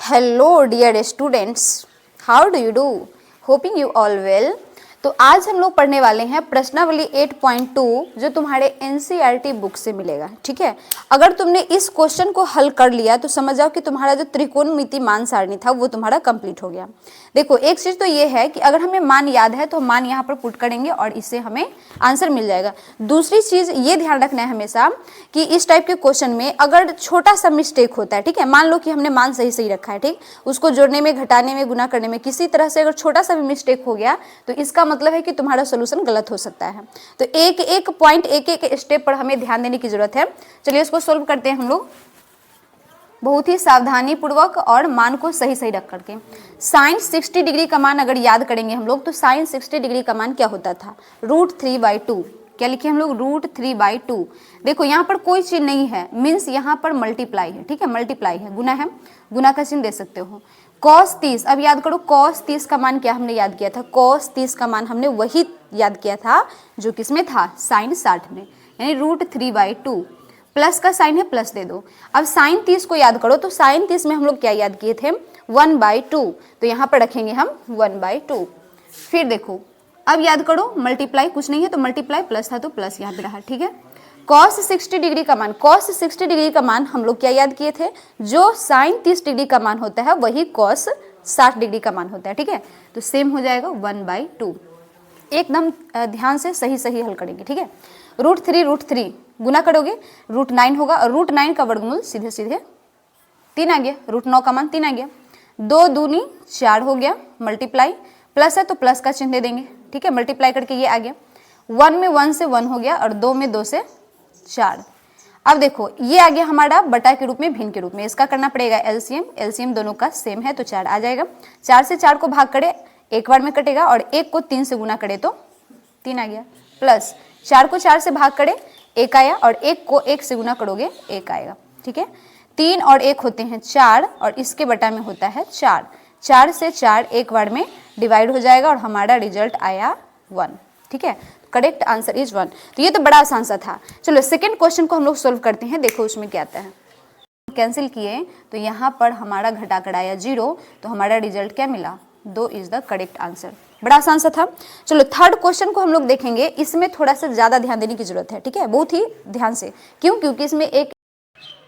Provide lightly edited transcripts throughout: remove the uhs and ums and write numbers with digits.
Hello dear students, how do you do? Hoping you all well. तो आज हम लोग पढ़ने वाले हैं प्रश्नावली 8.2 जो तुम्हारे एनसीईआरटी बुक से मिलेगा। ठीक है, अगर तुमने इस क्वेश्चन को हल कर लिया तो समझ जाओ कि तुम्हारा जो त्रिकोणमिति मान सारणी था वो तुम्हारा कंप्लीट हो गया। देखो, एक चीज तो ये है कि अगर हमें मान याद है तो मान यहाँ पर पुट करेंगे और इससे हमें आंसर मिल जाएगा। दूसरी चीज ये ध्यान रखना है हमेशा कि इस टाइप के क्वेश्चन में अगर छोटा सा मिस्टेक होता है, ठीक है, मान लो कि हमने मान सही सही रखा है, ठीक, उसको जोड़ने में, घटाने में, गुना करने में किसी तरह से अगर छोटा सा भी मिस्टेक हो गया तो इसका मतलब है कि तुम्हारा सोल्यूशन गलत हो सकता है। तो एक एक पॉइंट, एक एक स्टेप पर हमें ध्यान देने की जरूरत है। चलिए इसको सोल्व करते हैं हम लोग बहुत ही सावधानी पूर्वक और मान को सही सही रख करके। साइन 60 डिग्री का मान अगर याद करेंगे हम लोग तो साइन 60 डिग्री का मान क्या होता था? √3/2। क्या लिखे हम लोग? √3/2। देखो यहाँ पर कोई चीज नहीं है, मीन्स यहाँ पर मल्टीप्लाई है, ठीक है, मल्टीप्लाई है, गुना है, गुना का चिन्ह दे सकते हो। cos 30, अब याद करो cos 30 का मान क्या हमने याद किया था? cos 30 का मान हमने वही याद किया था जो किसमें था? साइन 60 में, यानी √3/2। प्लस का साइन है, प्लस दे दो। अब साइन 30 को याद करो तो साइन 30 में हम लोग क्या याद किए थे? 1/2, तो यहाँ पर रखेंगे हम 1/2। फिर देखो, अब याद करो मल्टीप्लाई, कुछ नहीं है तो मल्टीप्लाई, प्लस था तो प्लस याद रहा, ठीक है। cos 60 डिग्री का मान, cos 60 डिग्री का मान हम लोग क्या याद किए थे? जो साइन 30 डिग्री का मान होता है वही cos 60 डिग्री का मान होता है, ठीक है। तो सेम हो जाएगा 1/2। एकदम ध्यान से सही सही हल करेंगे, ठीक है। √3 गुना करोगे √9 होगा और √9 का वर्गमूल सीधे सीधे 3 आ गया, √9 का मान 3 आ गया। 2 दूनी 4 हो गया, मल्टीप्लाई, प्लस है तो प्लस का चिन्ह दे देंगे, ठीक है, मल्टीप्लाई करके ये आ गया। 1 में 1 से 1 हो गया और 2 में 2 से 4। अब देखो ये आ गया हमारा बटा के रूप में, भिन्न के रूप में, इसका करना पड़ेगा एलसीएम। एलसीएम दोनों का सेम है तो 4 आ जाएगा। 4 से 4 को भाग करे एक बार में कटेगा और 1 को 3 से गुना करे तो 3 आ गया। प्लस 4 को 4 से भाग करे 1 आया और 1 को 1 से गुना करोगे 1 आएगा, ठीक है। 3 और 1 होते हैं 4 और इसके बटा में होता है 4। 4 से 4 एक बार में डिवाइड हो जाएगा और हमारा रिजल्ट आया 1, ठीक है। Correct answer is 1। तो ये तो बड़ा आसान सा था। चलो सेकंड क्वेश्चन को हम लोग सोल्व करते हैं। देखो उसमें क्या आता है। कैंसिल किए तो यहाँ पर हमारा घटाकर आया 0, तो हमारा रिजल्ट क्या मिला? 2 इज द करेक्ट आंसर। बड़ा आसान सा था। चलो थर्ड क्वेश्चन को हम लोग देखेंगे। इसमें थोड़ा सा ज्यादा ध्यान देने की जरूरत है, ठीक है, बहुत ही ध्यान से। क्यों? क्योंकि इसमें एक,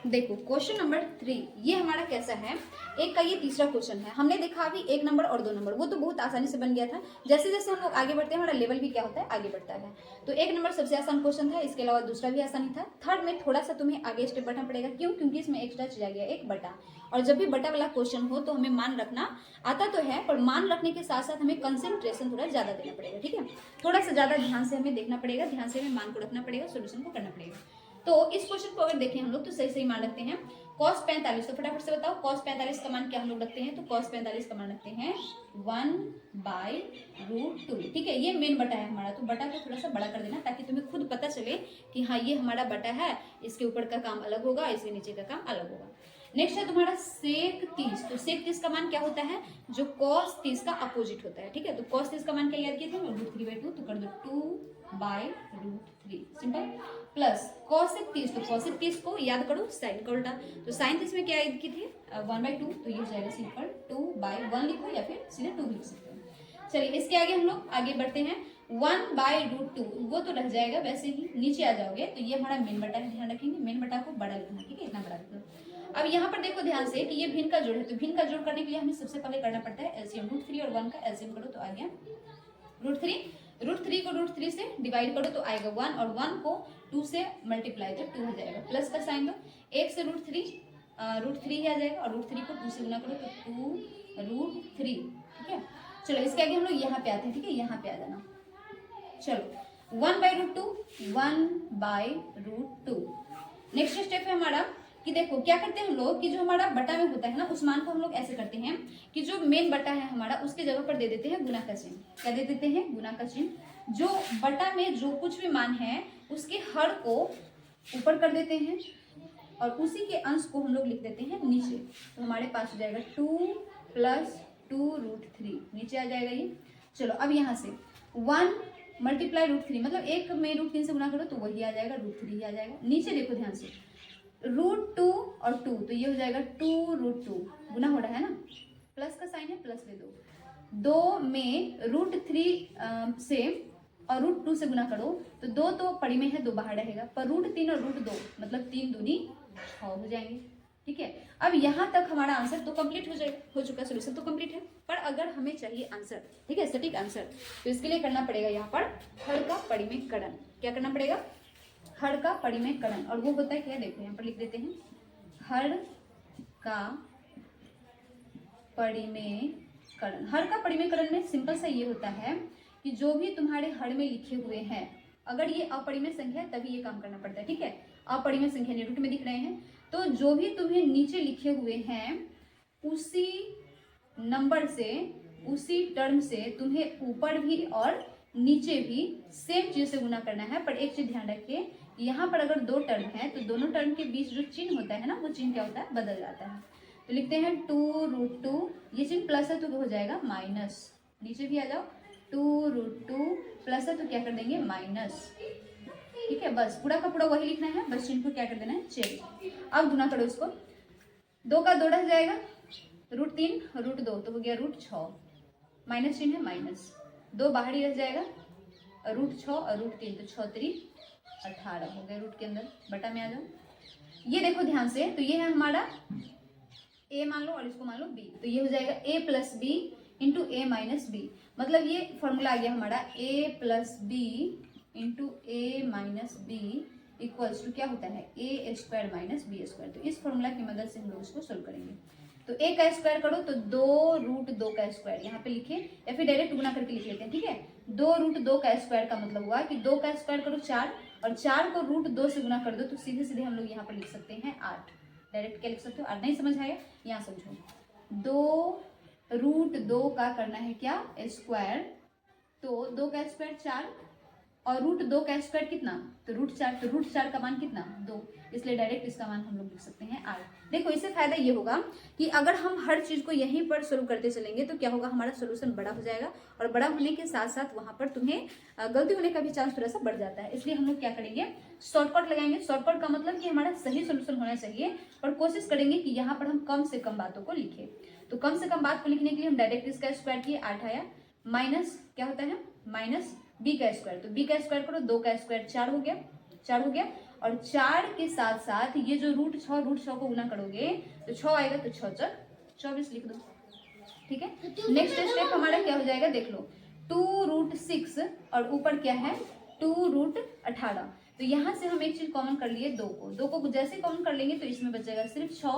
देखो क्वेश्चन नंबर 3 ये हमारा कैसा है, एक का ये तीसरा क्वेश्चन है। हमने देखा अभी 1 नंबर और 2 नंबर, वो तो बहुत आसानी से बन गया था। जैसे जैसे हम लोग आगे बढ़ते हैं हमारा लेवल भी क्या होता है, आगे बढ़ता है। तो 1 नंबर सबसे आसान क्वेश्चन था, इसके अलावा दूसरा भी आसानी था। थर्ड में थोड़ा सा तुम्हें आगे स्टेप बढ़ना पड़ेगा। क्यों? क्योंकि इसमें एक्स्ट्रा चीज आ गया, एक बटा। और जब भी बटा वाला क्वेश्चन हो तो हमें मान रखना आता तो है, पर मान रखने के साथ साथ हमें कंसेंट्रेशन थोड़ा ज्यादा देना पड़ेगा, ठीक है। थोड़ा सा ज्यादा ध्यान से हमें देखना पड़ेगा, ध्यान से हमें मान को रखना पड़ेगा, सोल्यूशन को करना पड़ेगा। तो इस क्वेश्चन को अगर देखें हम लोग तो सही सही मान रखते हैं। cos 45, तो फटाफट से बताओ cos 45 का मान क्या हम लोग रखते हैं? तो cos 45 का मान रखते हैं 1/√2, ठीक है। ये मेन बटा है हमारा, तो बटा को थोड़ा सा बड़ा कर देना ताकि तुम्हें खुद पता चले कि हाँ ये हमारा बटा है, इसके ऊपर का काम अलग होगा, इसके नीचे का काम अलग होगा। नेक्स्ट है तुम्हारा sec 30। तो sec 30 का मान क्या होता है? जो cos 30 का अपोजिट होता है, ठीक है। तो cos 30 का मान क्या याद किए थे? √3/2, तो कर दो 2/√3, सिंपल। प्लस cosec 30, तो cosec 30 को याद करो साइन का उल्टा। तो साइन 30 में क्या याद की थी? 1/2, तो ये हो जाएगा सिंपल 2/1 लिखो या फिर सीधे 2 लिख सकते हो। चलिए इसके आगे हम लोग आगे बढ़ते हैं। 1/√2 वो तो रह जाएगा वैसे ही, नीचे आ जाओगे तो ये हमारा मेन बटा है, ध्यान रखेंगे मेन बटा को बड़ा लिखना, ठीक है, इतना बड़ा लिखना। अब यहाँ पर देखो ध्यान से कि ये भिन्न का जोड़ है, तो भिन्न का जोड़ करने के लिए हमें सबसे पहले करना पड़ता है एलसीएम। √3 और 1 का एलसीएम करो तो आ गया √3 को √3 से डिवाइड करो तो आएगा 1 और 1 को 2 से मल्टीप्लाई तो 2 हो जाएगा। प्लस का साइन दो, 1 से √3 √3 ही आ जाएगा और √3 को 2 से गुना करो तो 2√3, ठीक है। चलो इसके आगे हम लोग यहाँ पे आते हैं, ठीक है, यहाँ पे आ जाना। चलो 1/√2। नेक्स्ट स्टेप है हमारा कि देखो क्या करते हैं हम लोग कि जो हमारा बटा में होता है ना उस मान को हम लोग ऐसे करते हैं कि जो मेन बटा है हमारा उसके जगह पर दे देते हैं गुना का चिन्ह। क्या दे देते हैं? गुना का चिन्ह। जो बटा में जो कुछ भी मान है उसके हर को ऊपर कर देते हैं और उसी के अंश को हम लोग लिख देते हैं नीचे। तो हमारे पास हो जाएगा 2 + 2√3, नीचे आ जाएगा ये। चलो अब यहाँ से 1 × √3, मतलब 1 में √3 से गुना करो तो वही आ जाएगा, √3 ही आ जाएगा। नीचे देखो ध्यान से √2 और 2, तो ये हो जाएगा 2√2, गुना हो रहा है ना, प्लस का साइन है, प्लस ले दो, 2 में √3 से और √2 से गुना करो तो 2 तो परिमेय है, 2 बाहर रहेगा, पर √3 और √2 मतलब 3 दूनी 6 हो जाएंगे। ठीक है, अब यहाँ तक हमारा आंसर तो कंप्लीट हो चुका, सोल्यूशन तो कंप्लीट है। पर अगर हमें चाहिए आंसर, ठीक है, सटीक आंसर, तो इसके लिए करना पड़ेगा यहाँ पर हर का परिमेयकरण। क्या करना पड़ेगा? हर का परिमेयकरण। और वो होता है क्या, देखो यहाँ पर लिख देते हैं, हर का परिमेयकरण। हर का परिमेयकरण में सिंपल सा ये होता है कि जो भी तुम्हारे हर में लिखे हुए हैं, अगर ये अपरिमेय संख्या है तभी ये काम करना पड़ता है। ठीक है, अपरिमेय संख्या ने रूट में दिख रहे हैं, तो जो भी तुम्हें नीचे लिखे हुए हैं उसी नंबर से, उसी टर्म से तुम्हें ऊपर भी और नीचे भी सेम चीज से गुना करना है। पर एक चीज ध्यान रखिए, यहाँ पर अगर 2 टर्म है तो दोनों टर्म के बीच जो चिन्ह होता है ना, वो चिन्ह क्या होता है, बदल जाता है। तो लिखते हैं 2√2, ये चिन्ह प्लस है तो हो जाएगा माइनस, नीचे भी आ जाओ, 2√2 प्लस है तो क्या कर देंगे, माइनस। ठीक है, बस पूरा का पूरा वही लिखना है, बस चिन्ह को क्या कर देना है, चेंज। अब गुना करो इसको, 2 का 2 रह जाएगा, √3 √2 तो हो गया √6, माइनस चिन्ह है, माइनस, 2 बाहर ही रह जाएगा, √6 और √3 तो 6 3 18 हो गया, रूट के अंदर, बटा में आ जाओ। ये देखो ध्यान से, तो ये है हमारा a मान लो और इसको मान लो b, तो ये हो जाएगा a plus B into a minus B. मतलब ये फॉर्मूला आ गया हमारा a plus B into A minus B equals to क्या होता है, a square minus B square. तो इस फॉर्मूला की मदद से हम लोग इसको सोल्व करेंगे। तो a का स्क्वायर करो तो 2√2 का स्क्वायर यहाँ पे लिखे, या फिर डायरेक्ट गुना करके लिख लेते हैं। ठीक है, 2√2 का स्क्वायर का मतलब हुआ कि 2 का स्क्वायर करो 4, और 4 को √2 से गुना कर दो, तो सीधे सीधे हम लोग यहाँ पर लिख सकते हैं 8। डायरेक्ट क्या लिख सकते हो, 8 नहीं समझ आया, यहाँ समझो, 2√2 का करना है क्या, स्क्वायर, तो 2 का स्क्वायर 4 और √2 का स्क्वायर कितना, तो √4, तो √4 का मान कितना, 2, इसलिए डायरेक्ट इसका मान हम लोग लिख सकते हैं 8। देखो इससे फायदा ये होगा कि अगर हम हर चीज को यहीं पर सोल्व करते चलेंगे तो क्या होगा, हमारा सोल्यूशन बड़ा हो जाएगा, और बड़ा होने के साथ साथ वहां पर तुम्हें गलती होने का भी चांस थोड़ा सा बढ़ जाता है। इसलिए हम लोग क्या करेंगे, शॉर्टकट लगाएंगे। शॉर्टकट का मतलब कि हमारा सही सोल्यूशन होना चाहिए, और कोशिश करेंगे कि यहाँ पर हम कम से कम बातों को लिखें। तो कम से कम बात को लिखने के लिए हम डायरेक्ट इसका स्क्वायर किए, 8 आया, माइनस क्या होता है, माइनस b का स्क्वायर, तो b का स्क्वायर करो, 2 का स्क्वायर 4 हो गया, 4 हो गया, और 4 के साथ साथ ये जो √6 को गुना करोगे तो 6 आएगा, तो 6 4 24 लिख दो। ठीक है, नेक्स्ट स्टेप हमारा क्या हो जाएगा, देख लो, 2√6 और ऊपर क्या है 2√18। तो यहाँ से हम एक चीज कॉमन कर लिए, 2 को जैसे कॉमन कर लेंगे तो इसमें बचेगा सिर्फ 6,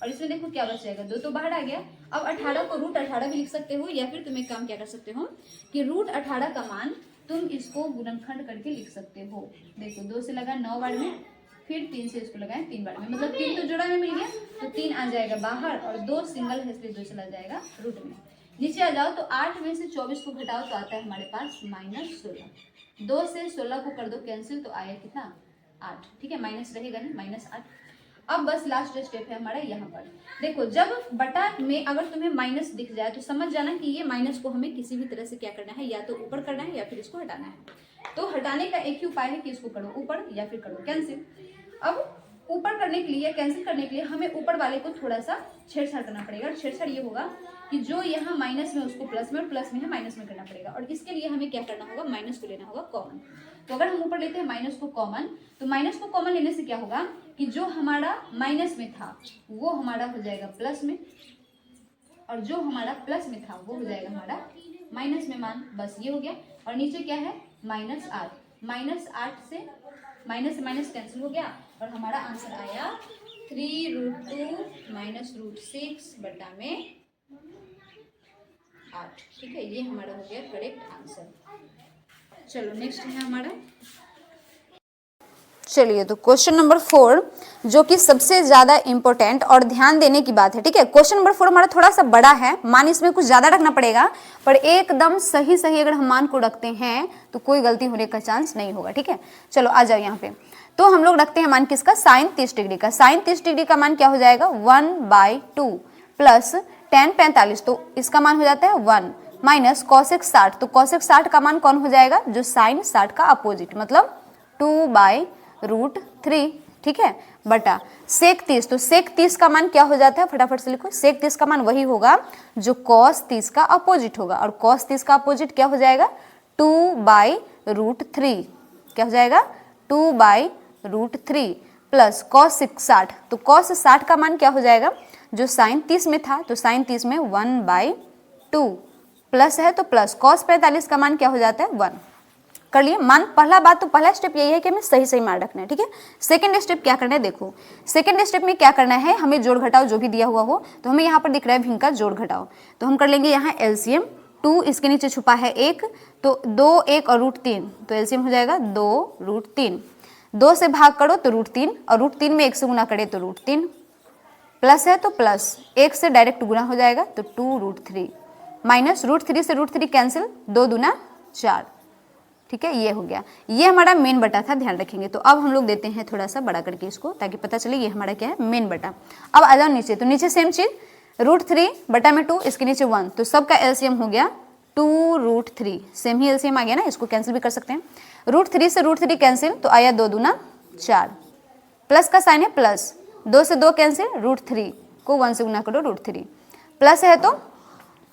और इसमें देखो क्या बच जाएगा, 2 तो बाहर आ गया। अब 18 को √18 भी लिख सकते हो, या फिर तुम एक काम क्या कर सकते हो कि √18 का मान तुम इसको गुणनखंड करके लिख सकते हो। देखो 2 से लगा 9 बार में, फिर 3 से इसको लगाए 3 बार में, मतलब 3 तो जोड़ा में मिल गया, तो 3 आ जाएगा बाहर, और 2 सिंगल है इसलिए 2 चला जाएगा रूट में। नीचे आ जाओ तो 8 में से 24 को घटाओ तो आता है हमारे पास -16। 2 से 16 को कर दो कैंसिल, तो आया कितना, 8। ठीक है, माइनस रहेगा नहीं, -8। अब बस लास्ट स्टेप है हमारा यहाँ पर। देखो जब बटा में अगर तुम्हें माइनस दिख जाए तो समझ जाना कि ये माइनस को हमें किसी भी तरह से क्या करना है, या तो ऊपर करना है या फिर इसको हटाना है। तो हटाने का एक ही उपाय है कि इसको करो ऊपर या फिर करो कैंसिल। अब ऊपर करने के लिए या कैंसिल करने के लिए हमें ऊपर वाले को थोड़ा सा छेड़छाड़ करना पड़ेगा। और छेड़छाड़ ये होगा कि जो यहाँ माइनस में उसको प्लस में, और प्लस में है माइनस में करना पड़ेगा। और इसके लिए हमें क्या करना होगा, माइनस को लेना होगा कॉमन। तो अगर हम ऊपर लेते हैं माइनस को कॉमन, तो माइनस को कॉमन लेने से क्या होगा कि जो हमारा माइनस में था वो हमारा हो जाएगा प्लस में, और जो हमारा प्लस में था वो हो जाएगा हमारा माइनस में मान। बस ये हो गया। और नीचे क्या है, -8। -8 से माइनस कैंसिल हो गया, और हमारा आंसर आया 3√2 माइनस √6 बटा में 8। ठीक है, ये हमारा हो गया करेक्ट आंसर। चलो नेक्स्ट है हमारा, चलिए तो क्वेश्चन नंबर 4 जो कि सबसे ज्यादा इंपॉर्टेंट और ध्यान देने की बात है। ठीक है, क्वेश्चन नंबर 4 हमारा थोड़ा सा बड़ा है, मान इसमें कुछ ज्यादा रखना पड़ेगा, पर एकदम सही अगर हम मान को रखते हैं तो कोई गलती होने का चांस नहीं होगा। ठीक है, चलो आ जाओ यहाँ पे। तो हम लोग रखते हैं मान किसका, साइन 30 डिग्री का। साइन 30 डिग्री का मान क्या हो जाएगा, 1/2 प्लस tan 45, तो इसका मान हो जाता है 1 माइनस cosec 60, तो cosec 60 का मान कौन हो जाएगा, जो साइन 60 का अपोजिट, मतलब 2/√3। ठीक है, बटा सेक 30, तो सेक 30 का मान क्या हो जाता है, फटाफट से लिखो। सेक 30 का मान वही होगा जो कॉस 30 का अपोजिट होगा, और कॉस 30 का अपोजिट क्या हो जाएगा, 2/√3। क्या हो जाएगा, 2/√3 प्लस कॉस 60, तो कॉस 60 का मान क्या हो जाएगा, जो साइन 30 में था तो साइन 30 में 1/2 प्लस है तो प्लस कॉस 45 का मान क्या हो जाता है 1। कर लिए मान। पहला बात तो पहला स्टेप यही है कि हमें सही सही मान रखना है, ठीक है। सेकंड स्टेप क्या करना है, देखो सेकंड स्टेप में क्या करना है, हमें जोड़ घटाओ जो भी दिया हुआ हो, तो हमें यहाँ पर दिख रहा है भिन्न का जोड़ घटाओ, तो हम कर लेंगे यहाँ एलसीएम। 2 इसके नीचे छुपा है 1, तो 2 1 और √3, तो एलसीएम हो जाएगा 2√3। 2 से भाग करो तो √3, और √3 में 1 से गुना करे तो √3, प्लस है तो प्लस 1 से डायरेक्ट गुना हो जाएगा तो 2√3, माइनस √3 से √3 कैंसिल, 2 दूना 4, ठीक है। ये हो गया, ये हमारा मेन बटा था, ध्यान रखेंगे। तो अब हम लोग देते हैं थोड़ा सा बड़ा करके इसको, ताकि पता चले ये हमारा क्या है, मेन बटा। अब आ जाओ नीचे, तो नीचे सेम चीज, √3 बटा में 2, इसके नीचे 1, तो सबका एलसीएम हो गया 2√3, सेम ही एलसीएम आ गया ना, इसको कैंसिल भी कर सकते हैं। √3 से √3 कैंसिल, तो आया 2 दूना 4, प्लस का साइन है प्लस, 2 से 2 कैंसिल, √3 को 1 से गुना करो √3, प्लस है तो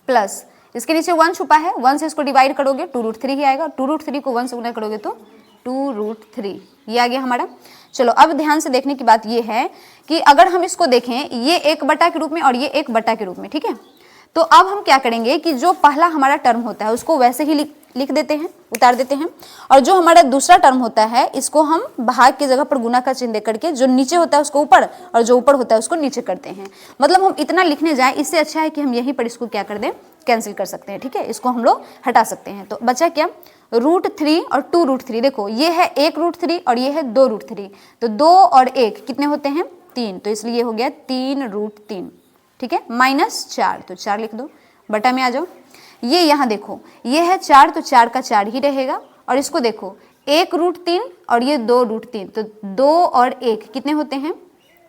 प्लस, इसके नीचे 1 छुपा है, 1 से इसको डिवाइड करोगे 2√3 ही आएगा, 2√3 को 1 से गुना करोगे तो 2√3, ये आ गया हमारा। चलो अब ध्यान से देखने की बात ये है कि अगर हम इसको देखें, ये 1 बटा के रूप में और ये 1 बटा के रूप में, ठीक है। तो अब हम क्या करेंगे कि जो पहला हमारा टर्म होता है उसको वैसे ही लिख देते हैं, उतार देते हैं, और जो हमारा दूसरा टर्म होता है इसको हम भाग की जगह पर गुना का चिन्ह दे करके जो नीचे होता है उसको ऊपर और जो ऊपर होता है उसको नीचे करते हैं। मतलब हम इतना लिखने जाएं, इससे अच्छा है कि हम यहीं पर इसको क्या कर दें, कैंसिल कर सकते हैं, ठीक है। इसको हम लोग हटा सकते हैं। तो बचा क्या, √3 और 2√3। देखो ये है 1√3 और ये है 2√3, तो 2 और 1 कितने होते हैं, 3, तो इसलिए हो गया 3√3, ठीक है। -4, तो 4 लिख दो, बटा में आ जाओ। ये यहाँ देखो ये है 4, तो 4 का 4 ही रहेगा, और इसको देखो 1√3 और ये 2√3, तो 2 और 1 कितने होते हैं,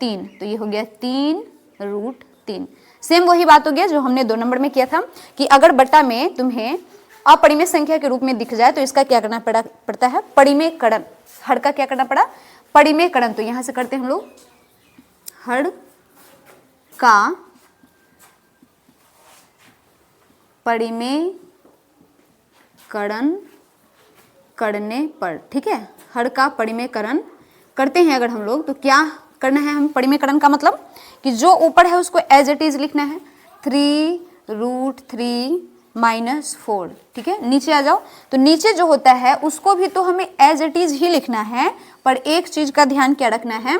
3, तो ये हो गया 3√3। सेम वही बात हो गया जो हमने 2 नंबर में किया था कि अगर बटा में तुम्हें अपरिमेय संख्या के रूप में दिख जाए तो इसका क्या करना पड़ता है, परिमेयकरण। हर का क्या करना पड़ा, परिमेयकरण। तो यहाँ से करते हैं हम लोग, हर का परिमेयकरण करने पर, ठीक है। हर का परिमेयकरण करते हैं अगर हम लोग, तो क्या करना है हम, परिमेयकरण का मतलब कि जो ऊपर है उसको एज इट इज लिखना है, 3√3 -4, ठीक है। नीचे आ जाओ, तो नीचे जो होता है उसको भी तो हमें एज इट इज ही लिखना है, पर एक चीज का ध्यान क्या रखना है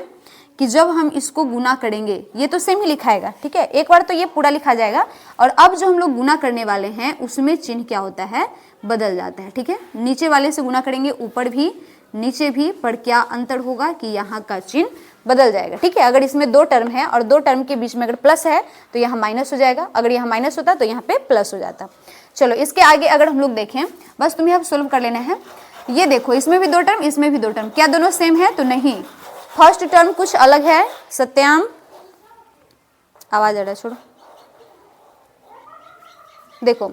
कि जब हम इसको गुना करेंगे, ये तो सेम ही लिखाएगा, ठीक है। एक बार तो ये पूरा लिखा जाएगा, और अब जो हम लोग गुना करने वाले हैं उसमें चिन्ह क्या होता है, बदल जाता है, ठीक है। नीचे वाले से गुना करेंगे, ऊपर भी नीचे भी, पर क्या अंतर होगा कि यहाँ का चिन्ह बदल जाएगा, ठीक है। अगर इसमें 2 टर्म है और 2 टर्म के बीच में अगर प्लस है तो यहाँ माइनस हो जाएगा, अगर यहाँ माइनस होता तो यहाँ पे प्लस हो जाता। चलो इसके आगे अगर हम लोग देखें, बस तुम्हें अब सोल्व कर लेना है। ये देखो इसमें भी 2 टर्म, इसमें भी 2 टर्म, क्या दोनों सेम है, तो नहीं, फर्स्ट टर्म कुछ अलग है। सत्याम, आवाज आ रहा है, छोड़ो। देखो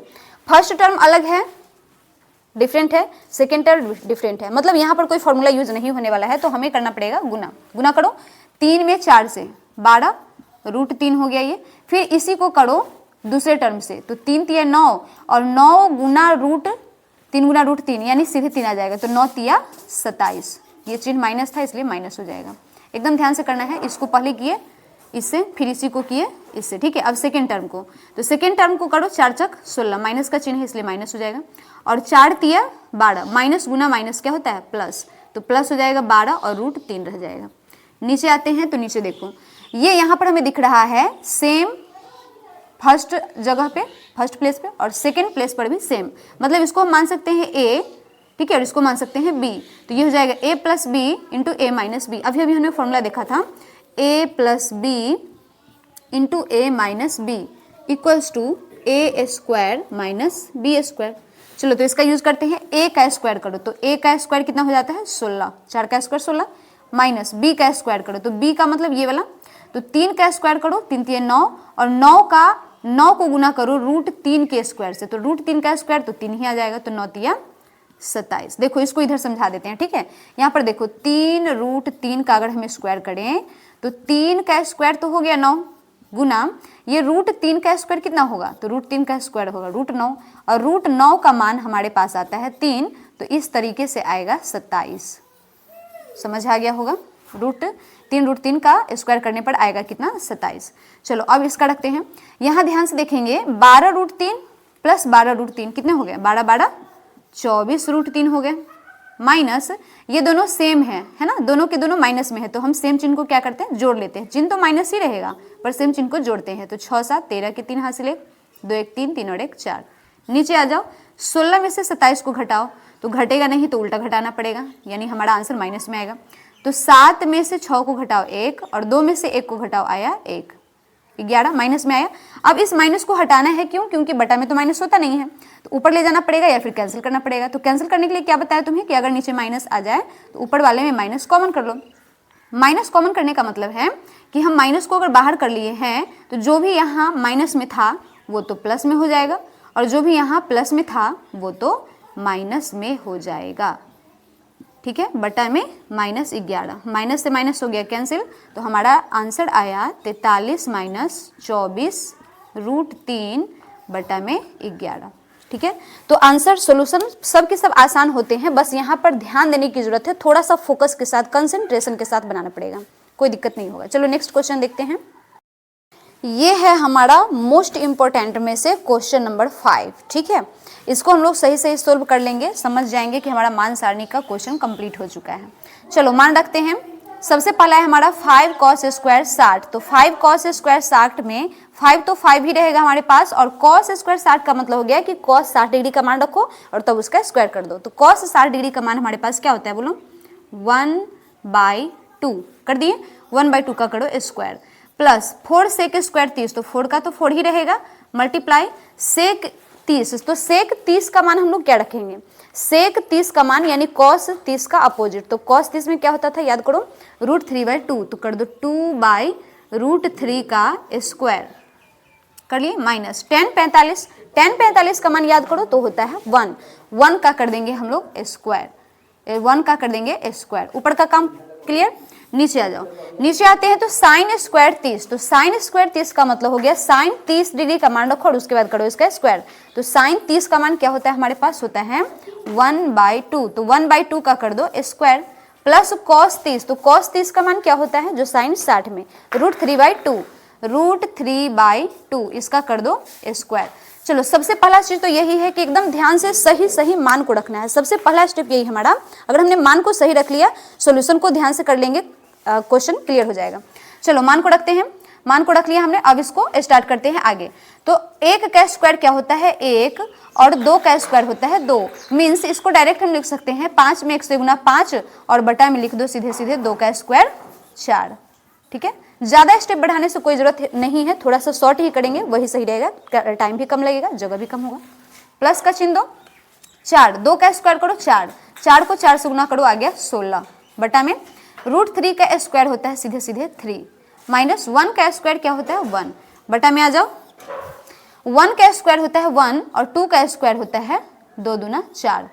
फर्स्ट टर्म अलग है, डिफरेंट है, सेकेंड टर्म डिफरेंट है, मतलब यहाँ पर कोई फॉर्मूला यूज नहीं होने वाला है, तो हमें करना पड़ेगा गुना। गुना करो 3 में 4 से 12, √3 हो गया ये। फिर इसी को करो दूसरे टर्म से, तो 3 तिया 9, और 9 गुना √3 गुना √3 यानी सीधे 3 आ जाएगा, तो 9 तिया 27। ये चिन्ह माइनस था इसलिए माइनस हो जाएगा। एकदम ध्यान से करना है, इसको पहले किए इससे, फिर इसी को किए इससे, ठीक है। अब सेकेंड टर्म को, तो सेकेंड टर्म को करो 4 चक 16, माइनस का चिन्ह है इसलिए माइनस हो जाएगा, और 4 तिया 12, माइनस गुना माइनस क्या होता है, प्लस, तो प्लस हो जाएगा 12 और √3 रह जाएगा। नीचे आते हैं तो नीचे देखो, ये यहाँ पर हमें दिख रहा है सेम फर्स्ट जगह पे, फर्स्ट प्लेस पे, और सेकेंड प्लेस पर भी सेम, मतलब इसको हम मान सकते हैं A, ठीक है, और इसको मान सकते हैं B, तो ये हो जाएगा A + B × A - B। अभी हमने फॉर्मूला देखा था, A + B × A - B = A² - B²। चलो तो इसका यूज करते हैं, A का स्क्वायर करो तो A का स्क्वायर कितना हो जाता है, 16, 4 का स्क्वायर 16, माइनस B का स्क्वायर करो तो B का मतलब ये वाला, तो 3 का स्क्वायर करो, 3 तिया 9, और 9 को गुना करो √3 के स्क्वायर से, तो √3 का स्क्वायर तो 3 ही आ जाएगा, तो 9 तिया 27। देखो इसको इधर समझा देते हैं, ठीक है। यहाँ पर देखो 3√3 का अगर हम स्क्वायर करें तो 3 का स्क्वायर तो हो गया 9 गुना ये √3 का स्क्वायर कितना होगा, तो √3 का स्क्वायर होगा √9 और √9 का मान हमारे पास आता है 3, तो इस तरीके से आएगा 27। समझ आ गया होगा। √3 का स्क्वायर करने पर आएगा कितना, 27। चलो अब इसका रखते हैं। यहाँ ध्यान से देखेंगे 12√3 प्लस 12√3 कितने हो गए, 12 12 24√3 हो गए, माइनस ये दोनों सेम है ना, दोनों के दोनों माइनस में है, तो हम सेम चिन्ह को क्या करते हैं, जोड़ लेते हैं। चिन्ह तो माइनस ही रहेगा पर सेम चिन्ह को जोड़ते हैं। तो 6 7 13 के 3 हासिल 1 2 1 3 3 और 1 4। नीचे आ जाओ, 16 में से 27 को घटाओ तो घटेगा नहीं तो उल्टा घटाना पड़ेगा, यानी हमारा आंसर माइनस में आएगा। तो 7 में से 6 को घटाओ 1 और 2 में से 1 को घटाओ आया 1, 11 माइनस में आया। अब इस माइनस को हटाना है, क्यों, क्योंकि बटा में तो माइनस होता नहीं है, तो ऊपर ले जाना पड़ेगा या फिर कैंसिल करना पड़ेगा। तो कैंसिल करने के लिए क्या बताया तुम्हें कि अगर नीचे माइनस आ जाए तो ऊपर वाले में माइनस कॉमन कर लो। माइनस कॉमन करने का मतलब है कि हम माइनस को अगर बाहर कर लिए हैं तो जो भी यहाँ माइनस में था वो तो प्लस में हो जाएगा और जो भी यहाँ प्लस में था वो तो माइनस में हो जाएगा, ठीक है। बटा में -11, माइनस से माइनस हो गया कैंसिल, तो हमारा आंसर आया 43 - 24 √3 बटा में 11, ठीक है। तो आंसर सोल्यूशन सब के सब आसान होते हैं, बस यहाँ पर ध्यान देने की जरूरत है, थोड़ा सा फोकस के साथ कंसंट्रेशन के साथ बनाना पड़ेगा, कोई दिक्कत नहीं होगा। चलो नेक्स्ट क्वेश्चन देखते हैं। ये है हमारा मोस्ट इंपॉर्टेंट में से क्वेश्चन नंबर 5, ठीक है। इसको हम लोग सही सही सोल्व कर लेंगे, समझ जाएंगे कि हमारा मान सारणी का क्वेश्चन कंप्लीट हो चुका है। चलो मान रखते हैं। सबसे पहला है हमारा 5 cos स्क्वायर 60, तो 5 cos स्क्वायर 60 में 5 तो 5 ही रहेगा हमारे पास, और cos स्क्वायर 60 का मतलब हो गया कि cos 60 डिग्री का मान रखो और तब उसका स्क्वायर कर दो। तो cos 60 डिग्री का मान हमारे पास क्या होता है, बोलो 1/2 कर दिए, 1/2 का करो स्क्वायर, प्लस 4 सेक स्क्वायर 30, तो 4 का तो 4 ही रहेगा, मल्टीप्लाई सेक 30, तो सेक 30 का मान हम लोग क्या रखेंगे, सेक 30 का मान यानी cos 30 का अपोजिट, तो cos 30 में क्या होता था याद करो, √3/2, तो कर दो 2/√3 का स्क्वायर कर लिए, माइनस tan 45 का मान याद करो तो होता है 1 का कर देंगे हम लोग स्क्वायर, 1 का कर देंगे स्क्वायर। ऊपर का काम क्लियर। नीचे आ जाओ, नीचे आते हैं तो साइन स्क्वायर 30, तो साइन स्क्वायर 30 का मतलब हो गया साइन 30 डिग्री का मान रखो और उसके बाद करो इसका स्क्वायर, तो साइन 30 का मान क्या होता है हमारे पास होता है 1/2, तो 1/2 का कर दो स्क्वायर, प्लस cos 30, तो cos 30 का मान क्या होता है जो साइन 60 में √3/2 इसका कर दो स्क्वायर। चलो सबसे पहला चीज तो यही है कि एकदम ध्यान से सही सही मान को रखना है, सबसे पहला स्टेप यही हमारा। अगर हमने मान को सही रख लिया, सॉल्यूशन को ध्यान से कर लेंगे, क्वेश्चन क्लियर हो जाएगा। चलो मान को रखते हैं, मान को रख लिया हमने, अब इसको स्टार्ट करते हैं आगे। तो 1 का स्क्वायर क्या होता है 1 और 2 का स्क्वायर होता है 2, मीन्स इसको डायरेक्ट हम लिख सकते हैं 5 में 1 से गुना 5 और बटा में लिख दो सीधे सीधे 2 का स्क्वायर 4, ठीक है। ज्यादा स्टेप बढ़ाने से कोई जरूरत नहीं है, थोड़ा सा शॉर्ट ही करेंगे वही सही रहेगा, टाइम भी कम लगेगा, जगह भी कम होगा। प्लस का चिन्ह दो, 4, 2 का स्क्वायर करो 4, 4 को 4 से गुना करो आ गया 16, बटा में √3 का स्क्वायर होता है सीधे सीधे 3, माइनस 1 का स्क्वायर क्या होता है 1, बटा में आ जाओ 1 का स्क्वायर होता है 1 और 2 का स्क्वायर होता है 2 दूना 4,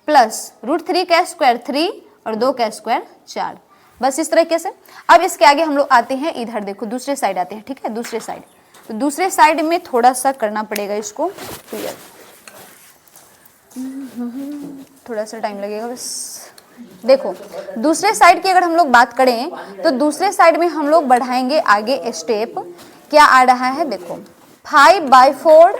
प्लस √3 का स्क्वायर 3 और 2 का स्क्वायर 4, बस इस तरीके से। अब इसके आगे हम लोग आते हैं इधर, देखो दूसरे साइड आते हैं, ठीक है। दूसरे साइड, तो दूसरे साइड में थोड़ा सा करना पड़ेगा इसको क्लियर, थोड़ा सा टाइम लगेगा बस। देखो दूसरे साइड की अगर हम लोग बात करें तो दूसरे साइड में हम लोग बढ़ाएंगे आगे स्टेप, क्या आ रहा है देखो 5/4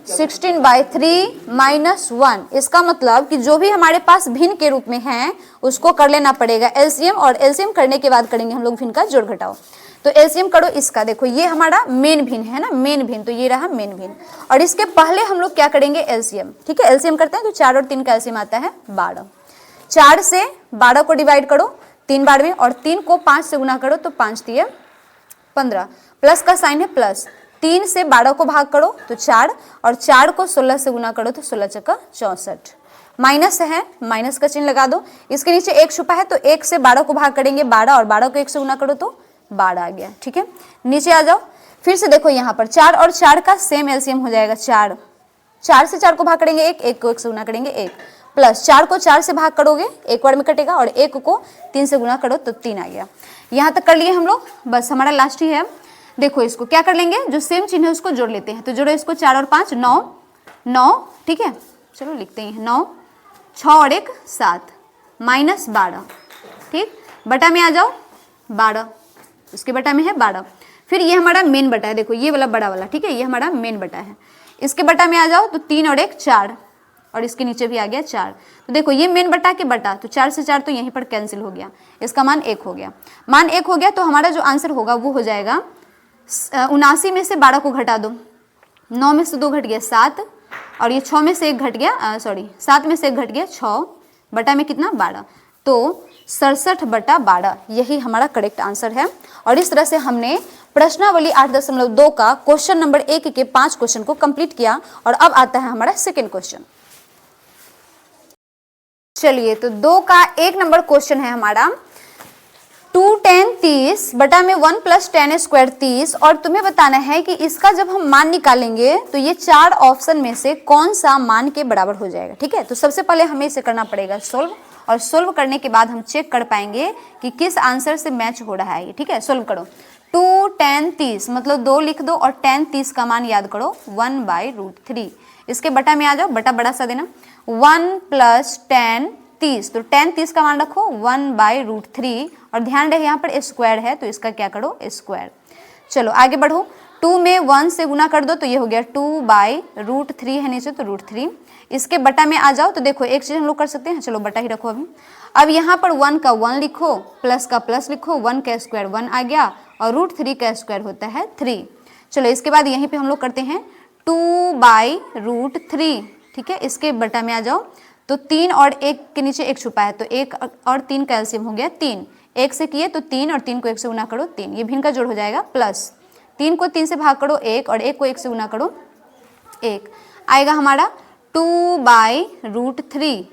16/3 -1, इसका मतलब कि जो भी हमारे पास भिन्न के रूप में है उसको कर लेना पड़ेगा एलसीएम, और एलसीएम करने के बाद करेंगे हम लोग भिन्न का जोड़ घटाव। तो एलसीएम करो इसका, देखो ये हमारा मेन भिन्न है ना, मेन भिन्न, तो ये रहा मेन भिन्न, और इसके पहले हम लोग क्या करेंगे एलसीएम, ठीक है। एलसीएम करते हैं तो 4 और 3 का एलसीएम आता है 12, 4 से 12 को डिवाइड करो 3 बार में और 3 को 5 से गुना करो तो 5 दिए 15, प्लस का साइन है प्लस, 3 से 12 को भाग करो तो 4 और 4 को 16 से गुना करो तो 16 चक्का 64, माइनस है माइनस का चिन्ह लगा दो, इसके नीचे 1 छुपा है तो 1 से 12 को भाग करेंगे 12 और 12 को 1 से गुना करो तो 12 आ गया, ठीक है। नीचे आ जाओ, फिर से देखो यहाँ पर 4 और 4 का सेम एलसीएम हो जाएगा 4, 4 से 4 को भाग करेंगे 1, 1 को 1 से गुना करेंगे 1, प्लस 4 को 4 से भाग करोगे एक बार में कटेगा, और 1 को 3 से गुना करो तो 3 आ गया। यहाँ तक कर लिए हम लोग, बस हमारा लास्ट ही है। देखो इसको क्या कर लेंगे, जो सेम चिन्ह है उसको जोड़ लेते हैं। तो जोड़ो इसको, 4 और 5 9 9, ठीक है, चलो लिखते हैं 9, 6 और 1 7 माइनस 12, ठीक, बटा में आ जाओ 12, इसके बटा में है 12। फिर ये हमारा मेन बटा है, देखो ये वाला बड़ा वाला, ठीक है, ये हमारा मेन बटा है। इसके बटा में आ जाओ तो 3 और 1 4, और इसके नीचे भी आ गया 4। तो देखो ये मेन बटा के बटा, तो 4 से 4 तो यहीं पर कैंसिल हो गया, इसका मान 1 हो गया। मान 1 हो गया तो हमारा जो आंसर होगा वो हो जाएगा 79 में से 12 को घटा दो, 9 में से 2 घट गया 7, और ये 6 में से 1 घट गया, 7 में से 1 घट गया 6, बटा में कितना 12, तो 67/12 यही हमारा करेक्ट आंसर है। और इस तरह से हमने प्रश्नावली 8.2 का क्वेश्चन नंबर 1 के 5 क्वेश्चन को कंप्लीट किया। और अब आता है हमारा सेकेंड क्वेश्चन। चलिए, तो 2 का 1 नंबर क्वेश्चन है हमारा 2 10 30 बटा में 1 + 10 स्क्वायर 30, और तुम्हें बताना है कि इसका जब हम मान निकालेंगे तो ये 4 ऑप्शन में से कौन सा मान के बराबर हो जाएगा। ठीक है, तो सबसे पहले हमें इसे करना पड़ेगा सोल्व, और सोल्व करने के बाद हम चेक कर पाएंगे कि किस आंसर से मैच हो रहा है ये। ठीक है, सोल्व करो। 2 10 30 मतलब 2 लिख दो, और 10 30 का मान याद करो 1/√3। इसके बटा में आ जाओ, बटा बड़ा सा देना, 1 + 10 30, तो 10 30 का मान रखो 1/√3, और ध्यान रहे यहाँ पर स्क्वायर है तो इसका क्या करो स्क्वायर। चलो आगे बढ़ो, 2 में 1 से गुना कर दो तो ये हो गया 2/√3 है नीचे तो √3। इसके बटा में आ जाओ तो देखो एक चीज हम लोग कर सकते हैं, चलो बटा ही रखो अभी। अब यहाँ पर 1 का 1 लिखो, प्लस का प्लस लिखो, 1 का स्क्वायर 1 आ गया, और √3 का स्क्वायर होता है 3। चलो इसके बाद यहीं पे हम लोग करते हैं 2/√3। ठीक है, इसके बटा में आ जाओ तो 3 और 1 के नीचे 1 छुपा है, तो 1 और 3 का एलसीएम हो गया 3। 1 से किए तो 3, और 3 को 1 से गुना करो 3, ये भिन्न का जोड़ हो जाएगा, प्लस 3 को 3 से भाग करो 1, और 1 को 1 से गुना करो 1, आएगा हमारा 2/√3।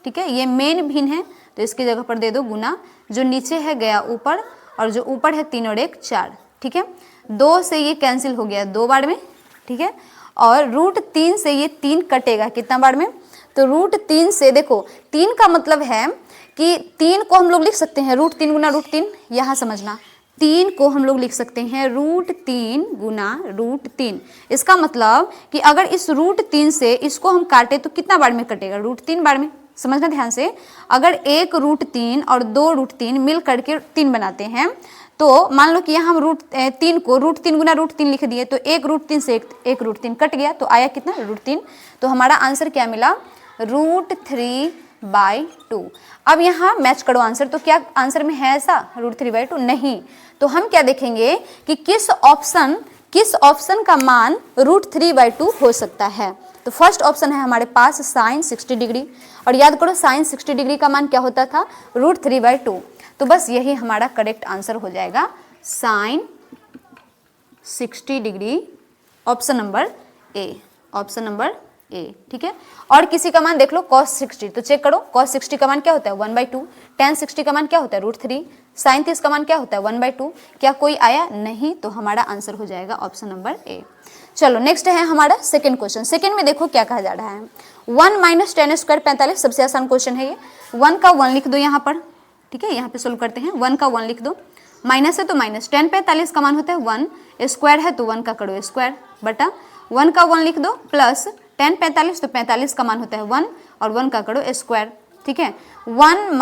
ठीक है, ये मेन भिन्न है तो इसकी जगह पर दे दो गुना, जो नीचे है गया ऊपर, और जो ऊपर है 3 और 1 4। ठीक है, 2 से ये कैंसिल हो गया 2 बार में। ठीक है, और √3 से ये 3 कटेगा कितना बार में, तो √3 से देखो 3 का मतलब है कि 3 को हम लोग लिख सकते हैं √3 गुना √3, यहाँ समझना, 3 को हम लोग लिख सकते हैं √3 गुना √3। इसका मतलब कि अगर इस √3 से इसको हम काटे तो कितना बार में कटेगा, √3 बार में। समझना ध्यान से, अगर एक √3 और 2 √3 मिल करके 3 बनाते हैं, तो मान लो कि यहाँ हम √3 को √3 गुना √3 लिख दिए, तो एक √3 से एक √3 कट गया, तो आया कितना √3। तो हमारा आंसर क्या मिला, √3/2। अब यहाँ मैच करो आंसर, तो क्या आंसर में है ऐसा √3/2? नहीं। तो हम क्या देखेंगे कि किस ऑप्शन का मान √3/2 हो सकता है। तो फर्स्ट ऑप्शन है हमारे पास sin 60 डिग्री, और याद करो sin 60 डिग्री का मान क्या होता था, √3/2। तो बस यही हमारा करेक्ट आंसर हो जाएगा, sin 60 degree, option number A, option number A. ठीक है, और किसी का मान देख लो cos 60, तो चेक करो cos 60 का मान क्या होता है 1/2, tan 60 का मान क्या होता है √3, sin 30 का मान क्या होता है 1/2। क्या कोई आया? नहीं, तो हमारा आंसर हो जाएगा ऑप्शन नंबर ए। चलो नेक्स्ट है हमारा सेकंड क्वेश्चन। सेकंड में देखो क्या कहा जा रहा है, 1 - 10 स्क्वायर 45, सबसे आसान क्वेश्चन है ये। 1 का 1 लिख दो यहाँ पर। ठीक है, यहाँ पे सोल्व करते हैं, 1 का 1 लिख दो, माइनस है तो माइनस, 10 45 का मान होता है 1, स्क्वायर है तो 1 का करो स्क्वायर, बटा 1 का 1 लिख दो, प्लस 10 45 तो 45 का मान होता है 1, और 1 का करो स्क्वायर। ठीक है, 1 -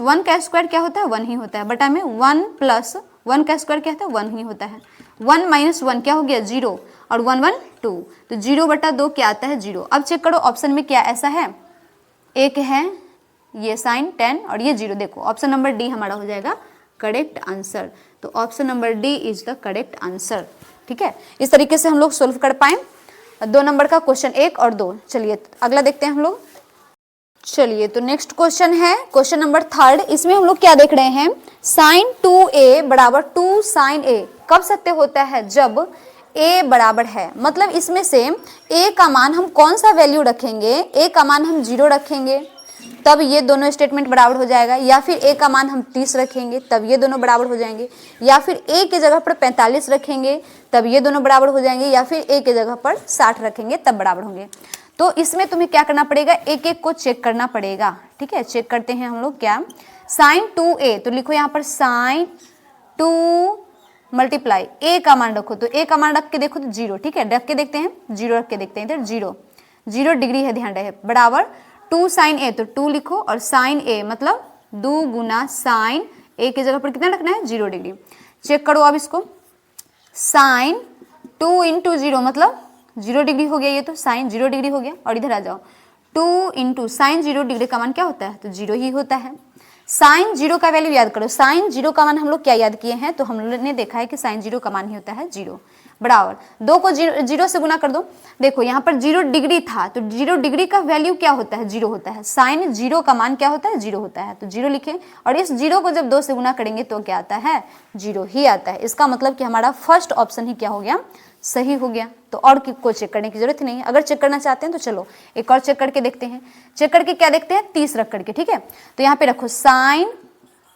1 का स्क्वायर क्या होता है 1 ही होता है, बटा में 1 + 1 का स्क्वायर क्या होता है 1 ही होता है। 1 - 1 क्या हो गया 0, और 1 1 2, तो 0/2 क्या आता है 0। अब चेक करो ऑप्शन में क्या ऐसा है, एक है ये साइन 10 और ये 0, देखो ऑप्शन नंबर डी हमारा हो जाएगा करेक्ट आंसर। तो option number D is the correct answer. ठीक है, इस तरीके से हम लोग सोल्व कर पाए 2 नंबर का क्वेश्चन 1 और 2। चलिए अगला देखते हैं हम लोग। चलिए तो नेक्स्ट क्वेश्चन है क्वेश्चन नंबर 3। इसमें हम लोग क्या देख रहे हैं, sin 2a = 2 sin a कब सत्य होता है, जब a बराबर है। मतलब इसमें से a का मान हम कौन सा वैल्यू रखेंगे, a का मान हम 0 रखेंगे तब ये दोनों स्टेटमेंट बराबर हो जाएगा, या फिर a का मान हम 30 रखेंगे तब ये दोनों बराबर हो जाएंगे, या फिर a के जगह पर 45 रखेंगे तब ये दोनों बराबर हो जाएंगे, या फिर a के जगह पर 60 रखेंगे तब बराबर होंगे। तो इसमें तुम्हें क्या करना पड़ेगा, एक एक को चेक करना पड़ेगा। ठीक है, चेक करते हैं हम लोग क्या, साइन 2a, तो लिखो यहाँ पर साइन 2 मल्टीप्लाई a का मान रखो, तो a का मान रख के देखो तो 0। ठीक है, रख के देखते हैं, 0 रख के देखते हैं, इधर 0 डिग्री है, ध्यान रहे, बराबर 2 साइन a, तो 2 लिखो, और साइन a मतलब 2 गुना साइन a की जगह पर कितना रखना है, 0 डिग्री। चेक करो अब इसको, साइन 2 इंटू 0 मतलब 0 डिग्री हो गया, ये तो साइन 0 डिग्री हो गया। और इधर आ जाओ, 2 इंटू साइन 0 डिग्री का मान क्या होता है, तो 0 ही होता है। साइन 0 का वैल्यू याद करो, साइन 0 का मान हम लोग क्या याद किए हैं, तो हम लोग ने देखा है कि साइन 0 का मान ही होता है 0, बराबर 2 को 0 से गुना कर दो। देखो यहाँ पर 0 डिग्री था, तो 0 डिग्री का वैल्यू क्या होता है, 0 होता है। साइन 0 का मान क्या होता है, 0 होता है, तो 0 लिखे, और इस 0 को जब 2 से गुना करेंगे तो क्या आता है, 0 ही आता है। इसका मतलब कि हमारा फर्स्ट ऑप्शन ही क्या हो गया, सही हो गया। तो और को चेक करने की जरूरत नहीं है। अगर चेक करना चाहते हैं तो चलो एक और चेक करके देखते हैं। चेक करके क्या देखते हैं, 30 रख करके। ठीक है, तो यहाँ पे रखो साइन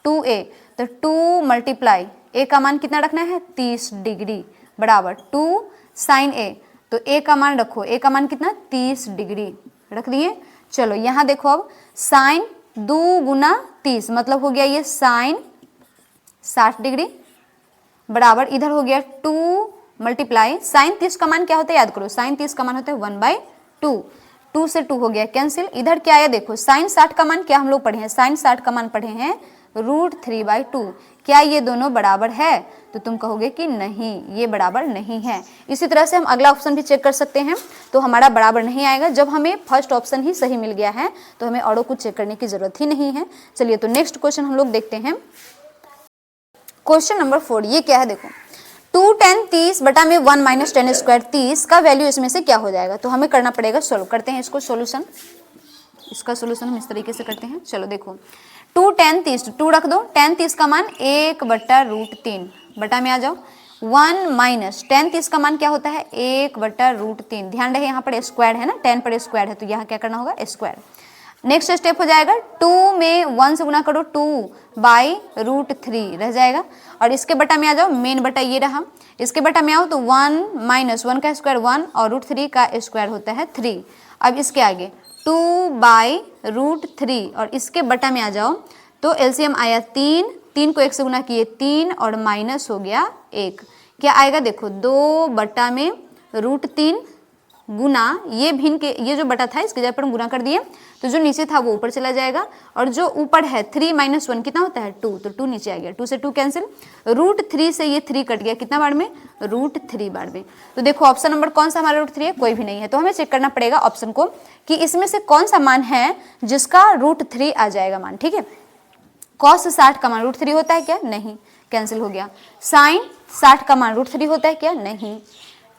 2a, तो 2 मल्टीप्लाई a का मान कितना रखना है, 30 डिग्री, बराबर 2 साइन a, तो a का मान रखो, a का मान कितना, 30 डिग्री रख दिए। चलो यहाँ देखो अब, साइन 2 गुना 30 मतलब हो गया ये साइन 60 डिग्री, बराबर इधर हो गया 2 मल्टीप्लाई साइन 30 का मान क्या होता है, याद करो, साइन 30 का मान होता है 1/2, 2 से 2 हो गया कैंसिल। इधर क्या आया देखो, साइन 60 का मान क्या हम लोग पढ़े हैं, साइन 60 का मान पढ़े हैं √3/2। क्या ये दोनों बराबर है, तो तुम कहोगे कि नहीं, ये बराबर नहीं है। इसी तरह से हम अगला ऑप्शन भी चेक कर सकते हैं, तो हमारा बराबर नहीं आएगा। जब हमें फर्स्ट ऑप्शन ही सही मिल गया है तो हमें औरों कुछ चेक करने की जरूरत ही नहीं है। चलिए तो नेक्स्ट क्वेश्चन हम लोग देखते हैं। क्वेश्चन नंबर 4, ये क्या है देखो, 2 tan 30 बटा में 1 माइनस टेन स्क्वायर 30 का वैल्यू इसमें से क्या हो जाएगा, तो हमें करना पड़ेगा सोल्व। करते हैं इसको सोल्यूशन, इसका सोल्यूशन हम इस तरीके से करते हैं। चलो देखो, 2 tan 30, 2 रख दो, tan 30 का मान 1/√3, बटा में आ जाओ 1 माइनस tan 30 का मान क्या होता है, 1/√3। ध्यान रहे यहाँ पर स्क्वायर है ना, 10 पर स्क्वायर है, तो यहाँ क्या करना होगा, स्क्वायर। नेक्स्ट स्टेप हो जाएगा, 2 में 1 से गुना करो, 2/√3 रह जाएगा, और इसके बटा में आ जाओ, मेन बटा ये रहा, इसके बटा में आओ तो 1 माइनस 1 का स्क्वायर 1 और √3 का स्क्वायर होता है 3। अब इसके आगे 2/√3 और इसके बटा में आ जाओ तो एलसीएम आया 3 को 1 से गुना किए 3 और माइनस हो गया 1, क्या आएगा देखो 2/√3 गुना ये भिन्न के, ये जो बटा था इसके जगह पर हम गुना कर दिए, तो जो नीचे था वो ऊपर चला जाएगा, और जो ऊपर है 3 माइनस 1 कितना होता है 2, तो 2 नीचे आ गया, 2 से 2 कैंसिल, √3 से ये 3 कट गया, कितना बार में, √3 बार में। तो देखो ऑप्शन नंबर कौन सा हमारा √3 है, कोई भी नहीं है, तो हमें चेक करना पड़ेगा ऑप्शन को कि इसमें से कौन सा मान है जिसका √3 आ जाएगा मान। ठीक है, cos 60 का मान √3 होता है क्या, नहीं, कैंसिल हो गया। साइन 60 का मान √3 होता है क्या, नहीं।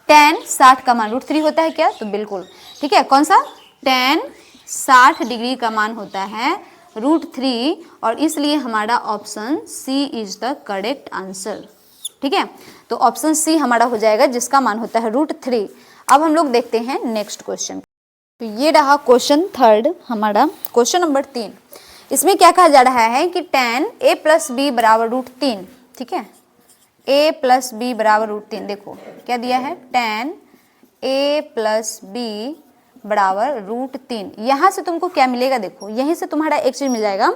tan 60 का मान √3 होता है क्या, तो बिल्कुल ठीक है, कौन सा, tan 60 डिग्री का मान होता है √3, और इसलिए हमारा option C is the correct answer. ठीक है, तो ऑप्शन सी हमारा हो जाएगा जिसका मान होता है √3। अब हम लोग देखते हैं नेक्स्ट क्वेश्चन। तो ये रहा क्वेश्चन 3 हमारा, क्वेश्चन नंबर 3। इसमें क्या कहा जा रहा है कि tan a + b = √3। ठीक है, a + b = √3। देखो क्या दिया है, tan a + b = √3। यहाँ से तुमको क्या मिलेगा, देखो यहीं से तुम्हारा एक चीज मिल जाएगा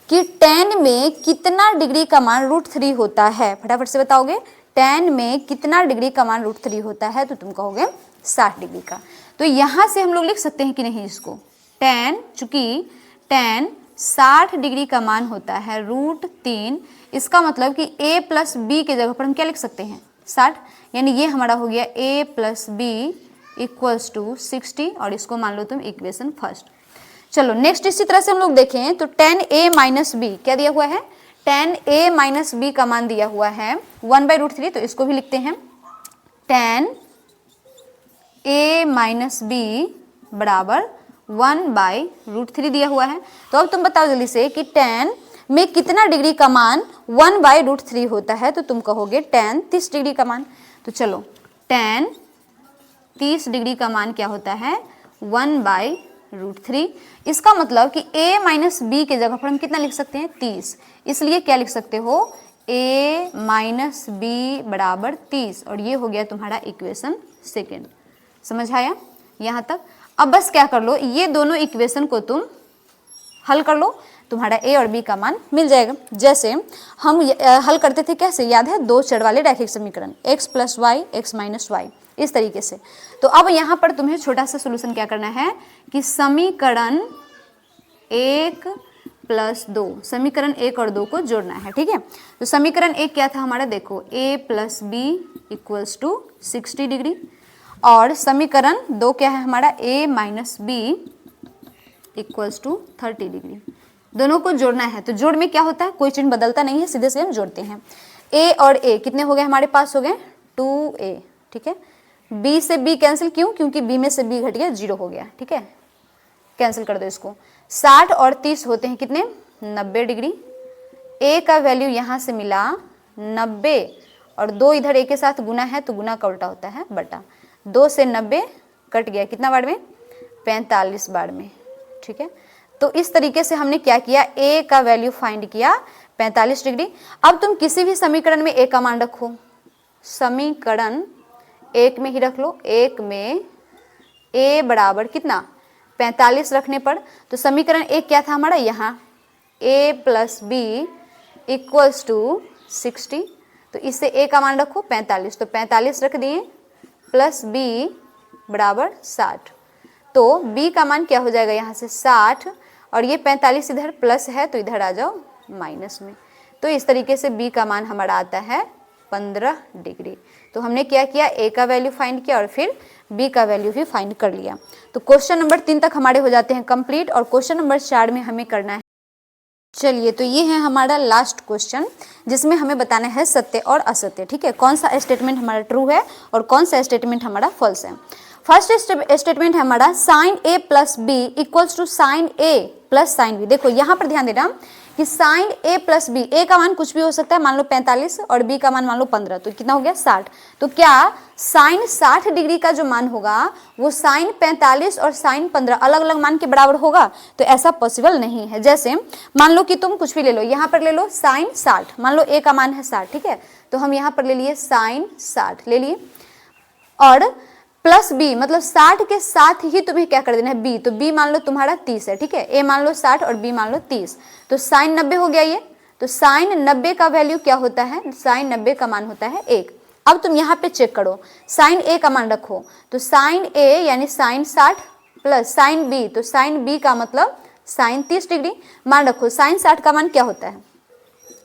कि tan में कितना डिग्री का मान √3 होता है। फटाफट से बताओगे, tan में कितना डिग्री का मान √3 होता है, तो तुम कहोगे 60 डिग्री का। तो यहाँ से हम लोग लिख सकते हैं कि नहीं इसको, tan, चूंकि tan 60 डिग्री का मान होता है √3, इसका मतलब कि a + b के जगह पर हम क्या लिख सकते हैं, 60, यानी ये हमारा हो गया a + b = 60, और इसको मान लो तुम इक्वेशन फर्स्ट। चलो नेक्स्ट इसी तरह से हम लोग देखें तो tan a - b क्या दिया हुआ है, tan a - b का मान दिया हुआ है 1/√3, तो इसको भी लिखते हैं, tan a - b = 1/√3 दिया हुआ है। तो अब तुम बताओ जल्दी से कि tan में कितना डिग्री का मान 1/√3 होता है, तो तुम कहोगे tan 30 डिग्री का मान। तो चलो tan 30 डिग्री का मान क्या होता है, 1/√3। इसका मतलब कि a - b के जगह पर हम कितना लिख सकते हैं, 30, इसलिए क्या लिख सकते हो, a - b = 30, और ये हो गया तुम्हारा इक्वेशन सेकेंड। समझ आया यहाँ तक। अब बस क्या कर लो, ये दोनों इक्वेशन को तुम हल कर लो, तुम्हारा a और b का मान मिल जाएगा। जैसे हम हल करते थे कैसे, याद है, दो चर वाले रैखिक समीकरण x plus Y X minus Y, इस तरीके से। तो अब यहाँ पर तुम्हें छोटा सा सोल्यूशन क्या करना है कि समीकरण 1 प्लस 2, समीकरण 1 और 2 को जोड़ना है, ठीक है। तो समीकरण 1 क्या था हमारा, देखो a plus B equals to 60 degree, और समीकरण 2 क्या है हमारा, a minus B equals to 30 degree. दोनों को जोड़ना है। तो जोड़ में क्या होता है, कोई चिन्ह बदलता नहीं है, सीधे से हम जोड़ते हैं। a और a कितने हो गए हमारे पास, हो गए 2a, ठीक है। b से b कैंसिल, क्यों, क्योंकि b में से b घट गया, 0 हो गया, ठीक है, कैंसिल कर दो इसको। 60 और 30 होते हैं कितने, 90 डिग्री। a का वैल्यू यहाँ से मिला 90, और 2 इधर a के साथ गुना है तो गुना का उल्टा होता है बटा। 2 से 90 कट गया, कितना बार में, 45 बार में, ठीक है। तो इस तरीके से हमने क्या किया, a का वैल्यू फाइंड किया 45 डिग्री। अब तुम किसी भी समीकरण में a का मान रखो, समीकरण 1 में ही रख लो, 1 में a बराबर कितना, 45 रखने पर, तो समीकरण 1 क्या था हमारा, यहाँ a plus B equals to 60, तो इससे a का मान रखो 45, तो 45 रख दिए, प्लस b बराबर 60, तो b का मान क्या हो जाएगा यहाँ से 60, और ये 45 इधर प्लस है तो इधर आ जाओ माइनस में। तो इस तरीके से b का मान हमारा आता है 15 डिग्री। तो हमने क्या किया, a का वैल्यू फाइंड किया और फिर b का वैल्यू भी फाइंड कर लिया। तो क्वेश्चन नंबर 3 तक हमारे हो जाते हैं कंप्लीट, और क्वेश्चन नंबर 4 में हमें करना है, चलिए तो ये है हमारा लास्ट क्वेश्चन, जिसमें हमें बताना है सत्य और असत्य, ठीक है, कौन सा स्टेटमेंट हमारा ट्रू है और कौन सा स्टेटमेंट हमारा फॉल्स है। फर्स्ट स्टेटमेंट है हमारा sine a plus B equals to sine a plus sine B. देखो यहाँ पर ध्यान देना कि sine a plus B, a का मान कुछ भी हो सकता है, मान लो 45 और b का मान मान लो 15, तो कितना हो गया 60। तो क्या साइन 60 डिग्री का जो मान होगा वो साइन 45 और साइन 15 अलग अलग मान के बराबर होगा, तो ऐसा पॉसिबल नहीं है। जैसे मान लो कि तुम कुछ भी ले लो, यहाँ पर ले लो साइन 60, मान लो a का मान है 60, ठीक है, तो हम यहाँ पर ले लिए साइन 60 ले लिए, और प्लस b मतलब 60 के साथ ही तुम्हें क्या कर देना है b, तो b मान लो तुम्हारा 30 है, ठीक है, a मान लो 60 और b मान लो 30, तो साइन 90 हो गया ये। तो साइन 90 का वैल्यू क्या होता है, साइन 90 का मान होता है 1। अब तुम यहाँ पे चेक करो, साइन a का मान रखो, तो साइन a यानी साइन 60 प्लस साइन b, तो साइन b का मतलब साइन 30 डिग्री मान रखो। साइन 60 का मान क्या होता है,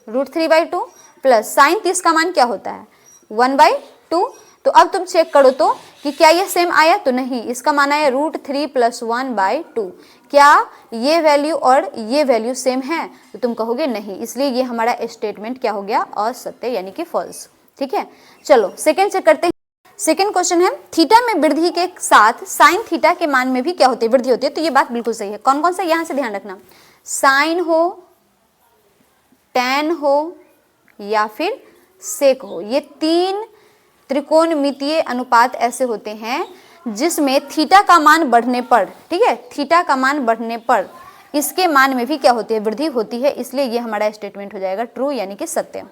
√3/2 प्लस साइन 30 का मान क्या होता है, 1/2। तो अब तुम चेक करो तो कि क्या ये सेम आया, तो नहीं, इसका मान आया √3 + 1/2। क्या ये वैल्यू और ये वैल्यू सेम है, तो तुम कहोगे नहीं, इसलिए ये हमारा स्टेटमेंट क्या हो गया, असत्य यानी कि फॉल्स, ठीक है। चलो सेकंड चेक करते हैं। सेकंड क्वेश्चन है, थीटा में वृद्धि के साथ साइन थीटा के मान में भी क्या होती है, वृद्धि होती है। तो ये बात बिल्कुल सही है। कौन कौन सा, यहाँ से ध्यान रखना, साइन हो, टैन हो या फिर सेक हो, ये 3 त्रिकोणमितीय अनुपात ऐसे होते हैं जिसमें थीटा का मान बढ़ने पर, ठीक है, थीटा का मान बढ़ने पर इसके मान में भी क्या होती है, वृद्धि होती है, इसलिए ये हमारा स्टेटमेंट हो जाएगा ट्रू यानी कि सत्य।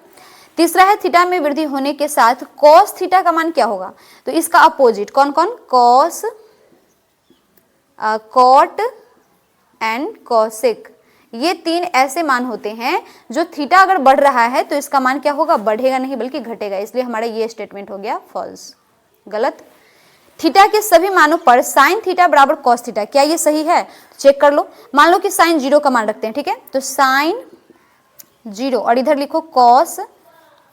तीसरा है, थीटा में वृद्धि होने के साथ कॉस थीटा का मान क्या होगा, तो इसका अपोजिट कौन कौन, कॉस, कॉट एंड कॉसेक, ये 3 ऐसे मान होते हैं जो थीटा अगर बढ़ रहा है तो इसका मान क्या होगा, बढ़ेगा नहीं बल्कि घटेगा, इसलिए हमारा ये स्टेटमेंट हो गया फॉल्स, गलत। थीटा के सभी मानों पर साइन थीटा बराबर कॉस थीटा, क्या ये सही है, चेक कर लो। मान लो कि साइन 0 का मान रखते हैं, ठीक है, तो साइन 0 और इधर लिखो कॉस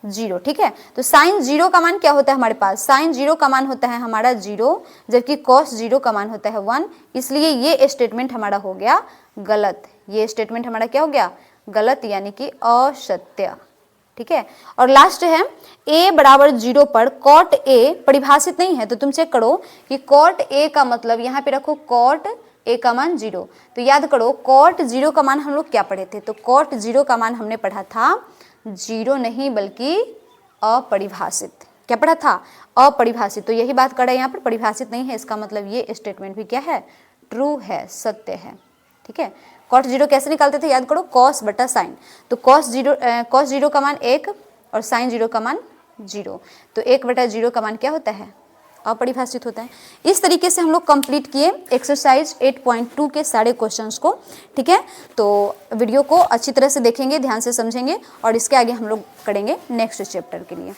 0, ठीक है, तो साइन 0 का मान क्या होता है हमारे पास, साइन 0 का मान होता है हमारा 0, जबकि कॉस 0 का मान होता है 1, इसलिए ये स्टेटमेंट हमारा हो गया गलत। ये स्टेटमेंट हमारा क्या हो गया, गलत यानी कि असत्य, ठीक है। और लास्ट है, a बराबर 0 पर कॉट a परिभाषित नहीं है, तो तुम चेक करो कि कॉट a का मतलब यहाँ पे रखो कॉट a का मान 0, तो याद करो कॉट 0 का मान हम लोग क्या पढ़े थे, तो कॉट 0 का मान हमने पढ़ा था 0 नहीं बल्कि अपरिभाषित, क्या पढ़ा था, अपरिभाषित। तो यही बात कर रहा है यहाँ पर, परिभाषित नहीं है, इसका मतलब ये स्टेटमेंट भी क्या है, ट्रू है, सत्य है, ठीक है। कॉट 0 कैसे निकालते थे, याद करो कॉस बटा साइन, तो कॉस 0 का मान 1 और साइन 0 का मान 0, तो 1/0 का मान क्या होता है अपरिभाषित होता है। इस तरीके से हम लोग कंप्लीट किए एक्सरसाइज 8.2 के सारे क्वेश्चंस को, ठीक है। तो वीडियो को अच्छी तरह से देखेंगे, ध्यान से समझेंगे और इसके आगे हम लोग करेंगे नेक्स्ट चैप्टर के लिए।